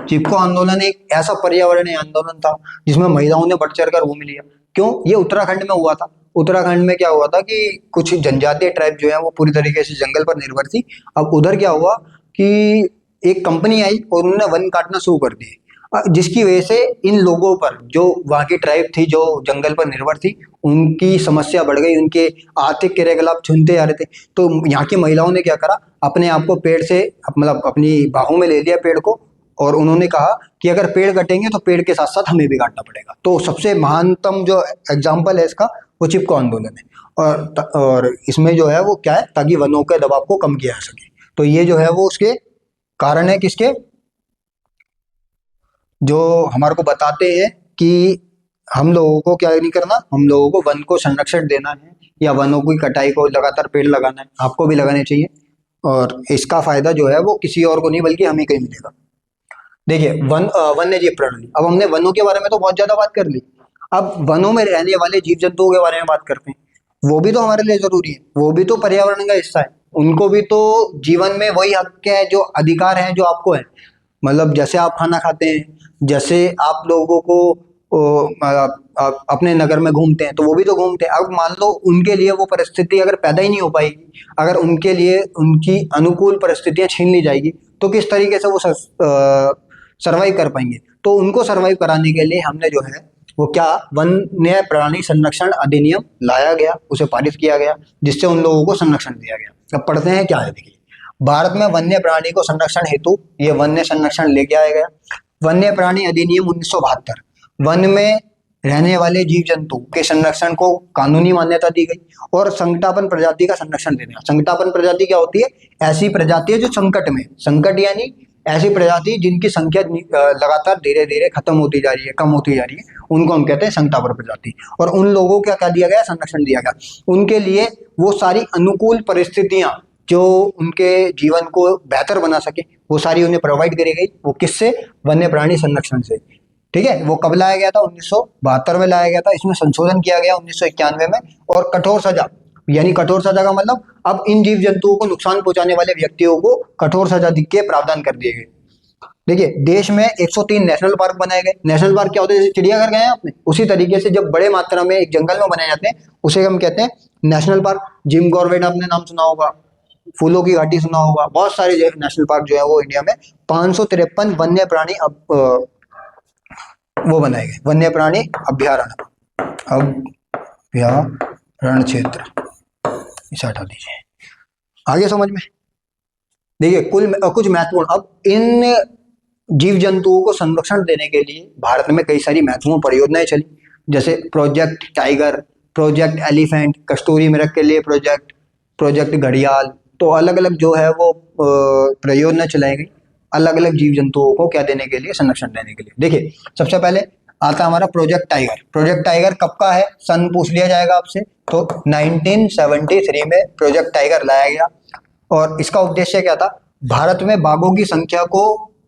चिपको आंदोलन एक ऐसा पर्यावरणीय आंदोलन था जिसमें महिलाओं ने बढ़ चढ़कर भूमि लिया। क्यों? ये उत्तराखंड में हुआ था। उत्तराखंड में क्या हुआ था कि कुछ जनजातीय ट्राइब जो है वो पूरी तरीके से जंगल पर निर्भर थी। अब उधर क्या हुआ कि एक कंपनी आई और उन्होंने वन काटना शुरू कर दिए, जिसकी वजह से इन लोगों पर, जो वहाँ की ट्राइब थी जो जंगल पर निर्भर थी, उनकी समस्या बढ़ गई, उनके आर्थिक क्रियाकलाप छूनते जा रहे थे। तो यहाँ की महिलाओं ने क्या करा? अपने आप को पेड़ से, मतलब अपनी बाहों में ले लिया पेड़ को, और उन्होंने कहा कि अगर पेड़ कटेंगे तो पेड़ के साथ साथ हमें भी काटना पड़ेगा। तो सबसे महानतम जो एग्जाम्पल है इसका वो चिपको आंदोलन है। और इसमें जो है वो क्या है? ताकि वनों के दबाव को कम किया जा सके। तो ये जो है वो उसके कारण है, किसके? जो हमारे को बताते हैं कि हम लोगों को क्या नहीं करना, हम लोगों को वन को संरक्षण देना है, या वनों की कटाई को लगातार पेड़ लगाना है। आपको भी लगाने चाहिए, और इसका फायदा जो है वो किसी और को नहीं बल्कि हमें को ही मिलेगा। देखिए, वन्य जीव प्रणाली। अब हमने वनों के बारे में तो बहुत ज्यादा बात कर ली, अब वनों में रहने वाले जीव जंतुओं के बारे में बात करते हैं। वो भी तो हमारे लिए जरूरी है, वो भी तो पर्यावरण का हिस्सा है। उनको भी तो जीवन में वही हक है, जो अधिकार है जो आपको है। मतलब जैसे आप खाना खाते हैं, जैसे आप लोगों को अपने नगर में घूमते हैं, तो वो भी तो घूमते हैं। अब मान लो उनके लिए वो परिस्थिति अगर पैदा ही नहीं हो पाएगी, अगर उनके लिए उनकी अनुकूल परिस्थितियां छीन ली जाएगी, तो किस तरीके से वो सरवाइव कर पाएंगे? तो उनको सरवाइव कराने के लिए हमने जो है वो क्या, वन्य प्राणी संरक्षण अधिनियम लाया गया, उसे पारित किया गया, जिससे उन लोगों को संरक्षण दिया गया। अब पढ़ते हैं क्या है। देखिए, भारत में वन्य प्राणी को संरक्षण हेतु ये वन्य संरक्षण लेके आया गया। वन्य प्राणी अधिनियम 1972 वन में रहने वाले जीव जंतु के संरक्षण को कानूनी मान्यता दी गई, और संकटापन्न प्रजाति का संरक्षण देने का। संकटापन्न प्रजाति क्या होती है? ऐसी प्रजाति है जो संकट में, संकट यानी ऐसी प्रजाति जिनकी संख्या लगातार धीरे धीरे खत्म होती जा रही है, कम होती जा रही है, उनको हम कहते हैं संकटापर प्रजाति। और उन लोगों को क्या दिया गया, संरक्षण दिया गया। उनके लिए वो सारी अनुकूल परिस्थितियां जो उनके जीवन को बेहतर बना सके वो सारी उन्हें प्रोवाइड करी गई। वो किससे, वन्य प्राणी संरक्षण से। ठीक है, वो कब लाया गया था, 1972 में लाया गया था। इसमें संशोधन किया गया 1991 में। और कठोर सजा, यानी कठोर सजा का मतलब अब इन जीव जंतुओं को नुकसान पहुंचाने वाले व्यक्तियों को कठोर सजा के प्रावधान कर दिए गए। देखिए, देश में 103 नेशनल पार्क बनाए गए। नेशनल पार्क क्या होते हैं, जैसे चिड़ियाघर गए हैं आपने, उसी तरीके से जब बड़े मात्रा में एक जंगल में बनाए जाते हैं उसे हम कहते हैं नेशनल पार्क। जिम कॉर्बेट आपने नाम सुना होगा, फूलों की घाटी सुना होगा, बहुत सारे नेशनल पार्क जो है वो इंडिया में 553 वन्य प्राणी वो बनाए गए, वन्य प्राणी अभ्यारण्य, अभ्यारण्य क्षेत्र। इसे हटा दीजिए, आगे समझ में। देखिए, कुछ महत्वपूर्ण, अब इन जीव जंतुओं को संरक्षण देने के लिए भारत में कई सारी महत्वपूर्ण परियोजनाएं चली, जैसे प्रोजेक्ट टाइगर, प्रोजेक्ट एलिफेंट, कस्तूरी मृग के लिए प्रोजेक्ट, प्रोजेक्ट घड़ियाल। तो अलग अलग जो है वो परियोजना चलाई गई अलग अलग जीव जंतुओं को क्या देने के लिए, संरक्षण देने के लिए। देखिए, सबसे पहले आता हमारा प्रोजेक्ट टाइगर। प्रोजेक्ट टाइगर कब का है, सन पूछ लिया जाएगा आपसे, तो 1973 में प्रोजेक्ट टाइगर लाया गया। और इसका उद्देश्य क्या था, भारत में बाघों की संख्या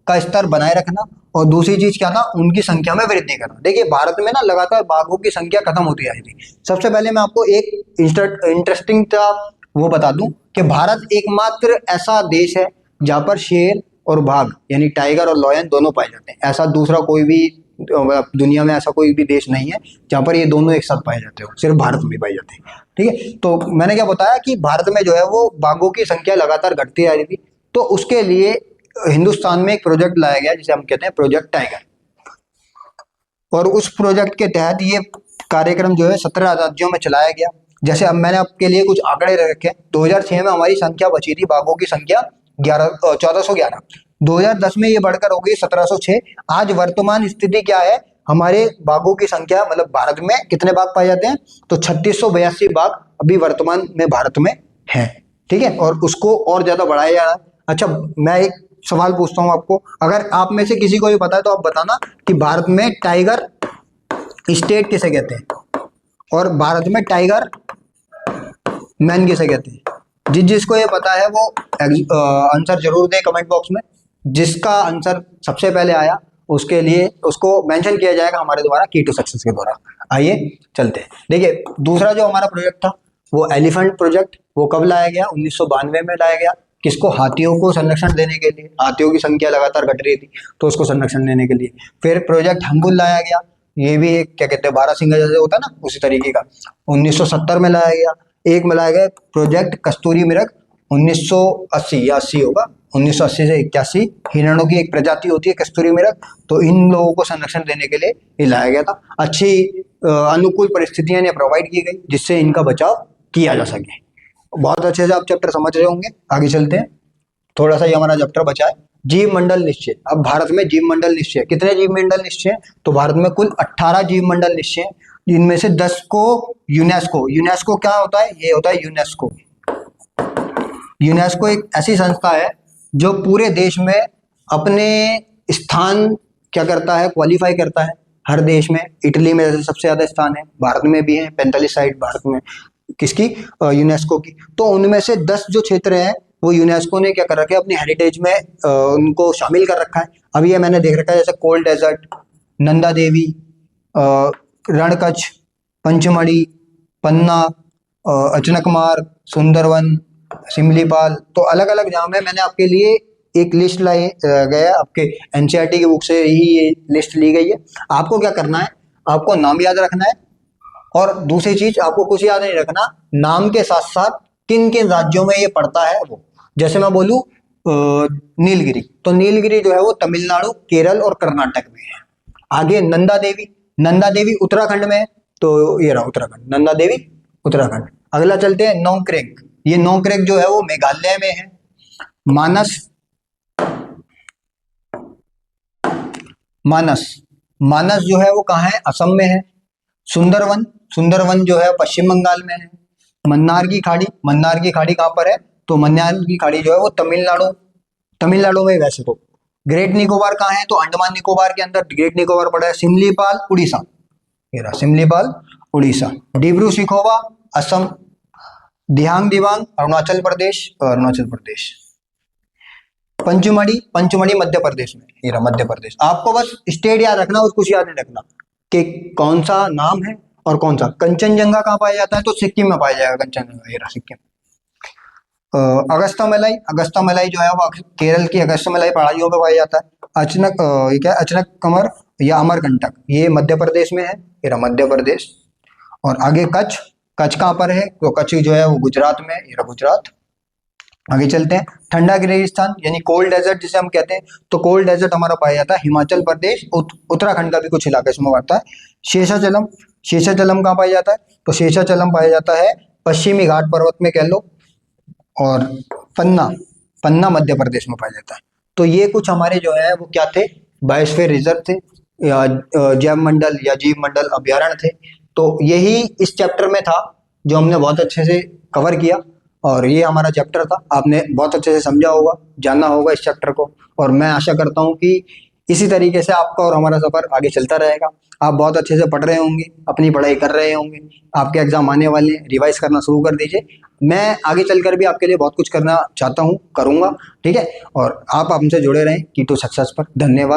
का स्तर बनाए रखना, और दूसरी चीज क्या था, उनकी संख्या में वृद्धि करना। देखिए, भारत में ना लगातार बाघों की संख्या खत्म होती जा रही थी। सबसे पहले मैं आपको एक इंटरेस्टिंग सा वो बता दूं कि भारत एकमात्र ऐसा देश है जहां पर शेर और बाघ यानी टाइगर और लॉयन दोनों पाए जाते हैं। ऐसा दूसरा कोई भी दुनिया में ऐसा कोई भी देश नहीं है जहां पर ये दोनों एक साथ पाए जाते हो, सिर्फ भारत में पाए जाते हैं। ठीक है, तो मैंने क्या बताया कि भारत में जो है वो बाघों की संख्या लगातार घटती जा रही थी। तो उसके लिए हिंदुस्तान में एक प्रोजेक्ट लाया गया जिसे हम कहते हैं प्रोजेक्ट टाइगर। और उस प्रोजेक्ट के तहत ये कार्यक्रम जो है 17 राज्यों में चलाया गया। जैसे अब मैंने आपके लिए कुछ आंकड़े रखे। 2006 में हमारी संख्या बची थी बाघों की संख्या 1411। 2010 में ये बढ़कर हो गई 1706। आज वर्तमान स्थिति क्या है, हमारे बाघों की संख्या मतलब भारत में कितने बाघ पाए जाते हैं, तो 3682 बाघ अभी वर्तमान में भारत में है। ठीक है, और उसको और ज्यादा बढ़ाया जा रहा है। अच्छा, मैं एक सवाल पूछता हूँ आपको, अगर आप में से किसी को भी पता है तो आप बताना कि भारत में टाइगर स्टेट किसे कहते हैं और भारत में टाइगर मैन किसे कहते हैं। जिसको ये पता है वो आंसर जरूर दे कमेंट बॉक्स में। जिसका आंसर सबसे पहले आया उसके लिए उसको मेंशन किया जाएगा हमारे द्वारा की टू सक्सेस के द्वारा। आइए चलते हैं। देखिए, दूसरा जो हमारा प्रोजेक्ट था वो एलिफेंट प्रोजेक्ट। वो कब लाया गया, 1992 में लाया गया। किसको, हाथियों को संरक्षण देने के लिए। हाथियों की संख्या लगातार घट रही थी तो उसको संरक्षण देने के लिए। फिर प्रोजेक्ट हम्बुल लाया गया। ये भी एक क्या कहते हैं 12 सिंगा जैसे होता है ना, उसी तरीके का। 1970 में लाया गया। एक में लाया गया प्रोजेक्ट कस्तूरी मृग 1980 या 80 होगा, 1980 से 81। हिरणों की एक प्रजाति होती है कस्तूरी मृग, तो इन लोगों को संरक्षण देने के लिए ये लाया गया था। अच्छी अनुकूल परिस्थितियां इन्हें प्रोवाइड की गई जिससे इनका बचाव किया जा सके। बहुत अच्छे से आप चैप्टर समझ रहे होंगे। आगे चलते हैं, थोड़ा सा ये हमारा चैप्टर बचा है जीव मंडल निश्चय। अब भारत में जीव मंडल निश्चय, कितने जीव मंडल निश्चय हैं, तो भारत में कुल 18 जीव मंडल निश्चय हैं। इनमें से 10 को यूनेस्को क्या होता है, ये होता है यूनेस्को। यूनेस्को एक ऐसी संस्था है जो पूरे देश में अपने स्थान क्या करता है, क्वालिफाई करता है। हर देश में, इटली में जैसे सबसे ज्यादा स्थान है, भारत में भी है 45 साइट भारत में किसकी, यूनेस्को की। तो उनमें से 10 जो क्षेत्र हैं वो यूनेस्को ने क्या कर रखा है, अपनी हेरिटेज में उनको शामिल कर रखा है। अभी ये मैंने देख रखा है जैसे कोल्ड डेजर्ट, नंदा देवी, रणकच्छ, पंचमढ़ी, पन्ना, अचनकमार, सुंदरवन, सिमलीपाल। तो अलग अलग जगह में मैंने आपके लिए एक लिस्ट लाई गया, आपके एनसीईआरटी की बुक से ही ये लिस्ट ली गई है। आपको क्या करना है, आपको नाम याद रखना है और दूसरी चीज आपको कुछ याद नहीं रखना, नाम के साथ साथ किन किन राज्यों में ये पड़ता है वो। जैसे मैं बोलूं नीलगिरी, तो नीलगिरी जो है वो तमिलनाडु, केरल और कर्नाटक में है। आगे नंदा देवी उत्तराखंड में है, तो ये रहा उत्तराखंड, नंदा देवी उत्तराखंड। अगला चलते हैं नोक्रेक। ये नोक्रेक जो है वो मेघालय में है। मानस जो है वो कहाँ है, असम में है। सुंदरवन जो है पश्चिम बंगाल में है। मन्नार की खाड़ी कहाँ पर है, तो मन्नार की खाड़ी जो है वो तमिलनाडु में। वैसे तो ग्रेट निकोबार कहाँ है, तो अंडमान निकोबार के अंदर ग्रेट निकोबार पड़ा है। सिमलीपाल उड़ीसा, ये रहा सिमलीपाल उड़ीसा, डिब्रू सिखोवा असम, दिहांग दिबांग अरुणाचल प्रदेश, पंचमढ़ी पंचमढ़ी मध्य प्रदेश में, ये रहा मध्य प्रदेश। आपको बस स्टेट याद रखना और कुछ याद नहीं रखना कि कौन सा नाम है और कौन सा। कंचनजंगा कहाँ पाया जाता है, तो सिक्किम में पाया जाएगा कंचनजंगा, ये रहा सिक्किम। अगस्ता मलाई जो है वो केरल की अगस्ता मलाई पहाड़ियों पे पाया जाता है। ये क्या है, अचनक कमर या अमरकंटक, ये मध्य प्रदेश में है, ये रहा मध्य प्रदेश। और आगे कच्छ, कच्छ कहाँ पर है, तो कच्छ जो है वो गुजरात में, ये रहा गुजरात। आगे चलते हैं, ठंडा रेगिस्तान यानी कोल्ड डेजर्ट जिसे हम कहते हैं, तो कोल्ड डेजर्ट हमारा पाया जाता है हिमाचल प्रदेश, उत्तराखंड का भी कुछ इलाका इसमें आता है। शेषाचलम, शेषाचलम कहाँ पाया जाता है, तो शेषाचलम पाया जाता है पश्चिमी घाट पर्वत में कह लो। और पन्ना, पन्ना मध्य प्रदेश में पाया जाता है। तो ये कुछ हमारे जो है वो क्या थे, बायोस्फीयर रिजर्व थे या जैव मंडल या जीव मंडल अभ्यारण्य थे। तो यही इस चैप्टर में था जो हमने बहुत अच्छे से कवर किया, और ये हमारा चैप्टर था, आपने बहुत अच्छे से समझा होगा, जाना होगा इस चैप्टर को। और मैं आशा करता हूँ कि इसी तरीके से आपका और हमारा सफर आगे चलता रहेगा। आप बहुत अच्छे से पढ़ रहे होंगे, अपनी पढ़ाई कर रहे होंगे, आपके एग्जाम आने वाले हैं, रिवाइज करना शुरू कर दीजिए। मैं आगे चलकर भी आपके लिए बहुत कुछ करना चाहता हूँ, करूँगा, ठीक है। और आप हमसे जुड़े रहें Key2 सक्सेस पर। धन्यवाद।